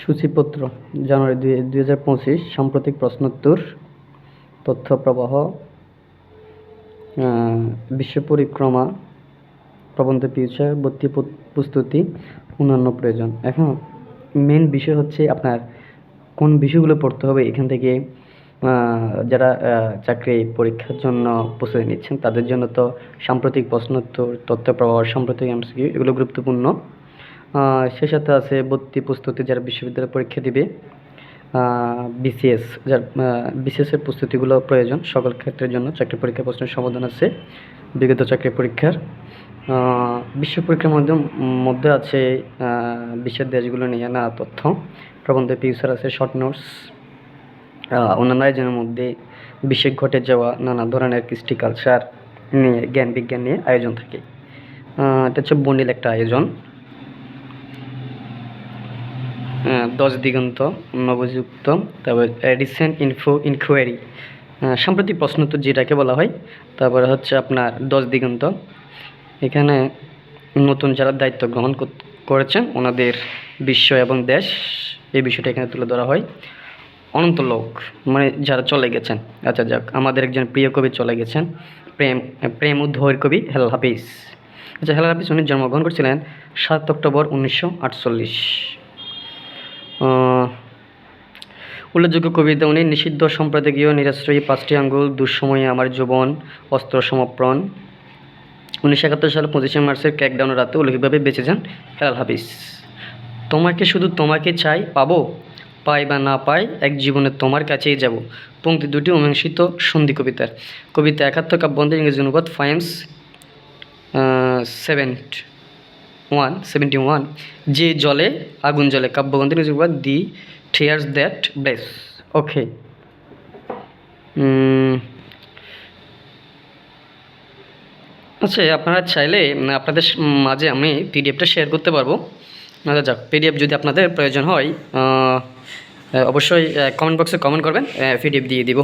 সূচিপত্র জানুয়ারি 2025 সাম্প্রতিক প্রশ্নোত্তর তথ্য প্রবাহ বিশ্ব পরিক্রমা প্রবন্ধ ফিউচার ভর্তি প্রস্তুতি অন্যান্য প্রয়োজন। এখন মেন বিষয় হচ্ছে আপনার কোন বিষয়গুলো পড়তে হবে। এখান থেকে যারা চাকরি পরীক্ষার জন্য প্রস্তুতি নিচ্ছেন তাদের জন্য তো সাম্প্রতিক প্রশ্নোত্তর তথ্য প্রবাহ সাম্প্রতিক এমসিকিউ এগুলো গুরুত্বপূর্ণ। সে সাথে আছে ভর্তি প্রস্তুতি যারা বিশ্ববিদ্যালয়ে পরীক্ষা দিবে, বিসিএস যার বিসিএসের প্রস্তুতিগুলো প্রয়োজন সকল ক্ষেত্রের জন্য। চাকরি পরীক্ষার প্রশ্নের সমাধান আছে বিগত চাকরি পরীক্ষার। বিশ্ব পরীক্ষার মধ্যে আছে বিশ্বের দেশগুলো নিয়ে নানা তথ্য প্রবন্ধ ফিউচার আছে, শর্ট নোটস, অন্যান্য আয়োজনের মধ্যে বিশ্বে ঘটে যাওয়া নানা ধরনের কৃষ্টি কালচার নিয়ে জ্ঞান বিজ্ঞান নিয়ে আয়োজন থাকে। এটা হচ্ছে বন্ডিল একটা আয়োজন। 10 দিগন্ত নবযুক্ত, তারপর রিসেন্ট ইনকোয়ারি সাম্প্রতিক প্রশ্নোত্তর যেটাকে বলা হয়। তারপরে হচ্ছে আপনার 10 দিগন্ত, এখানে নতুন যারা দায়িত্ব গ্রহণ করেছেন ওনাদের বিশ্ব এবং দেশ এই বিষয়টা এখানে তুলে ধরা হয়। অনন্ত লোক মানে যারা চলে গেছেন, আচ্ছা যাক, আমাদের একজন প্রিয় কবি চলে গেছেন, প্রেম উদ্ধর কবি হেলাল হাফিজ। আচ্ছা, হেলাল হাফিজ উনি জন্মগ্রহণ করেছিলেন 7 অক্টোবর 1948। উল্লেখযোগ্য কবিতা উনি নিষিদ্ধ সম্পাদকীয়, নিরাশ্রয়ী, 5টি আঙ্গুল, দুঃসময়ে আমার যৌবন, অস্ত্র সমর্পণ। 1971 সালে 25 মার্চের ক্র্যাকডাউনের রাতে অলৌকিকভাবে বেঁচে যান হেলাল হাফিজ। তোমাকে শুধু তোমাকে চাই, পাবো পাই বা না পাই এক জীবনে তোমার কাছেই যাব। পংক্তি দুটি অমীমাংসিত সন্ধি কবিতার। কবিতা 71 কাব্যগ্রন্থের ইংরেজি অনুবাদ ফাইমস 71। যে জলে আগুন জ্বলে কাব্যগ্রন্থের ইংরেজি অনুবাদ দি টিয়ার্স দ্যাট ব্লেস। ওকে, আচ্ছা, আপনারা চাইলে আপনাদের মাঝে আমি পিডিএফটা শেয়ার করতে পারবো। আচ্ছা যাক, পিডিএফ যদি আপনাদের প্রয়োজন হয় অবশ্যই কমেন্ট বক্সে কমেন্ট করবেন, পিডিএফ দিয়ে দিব।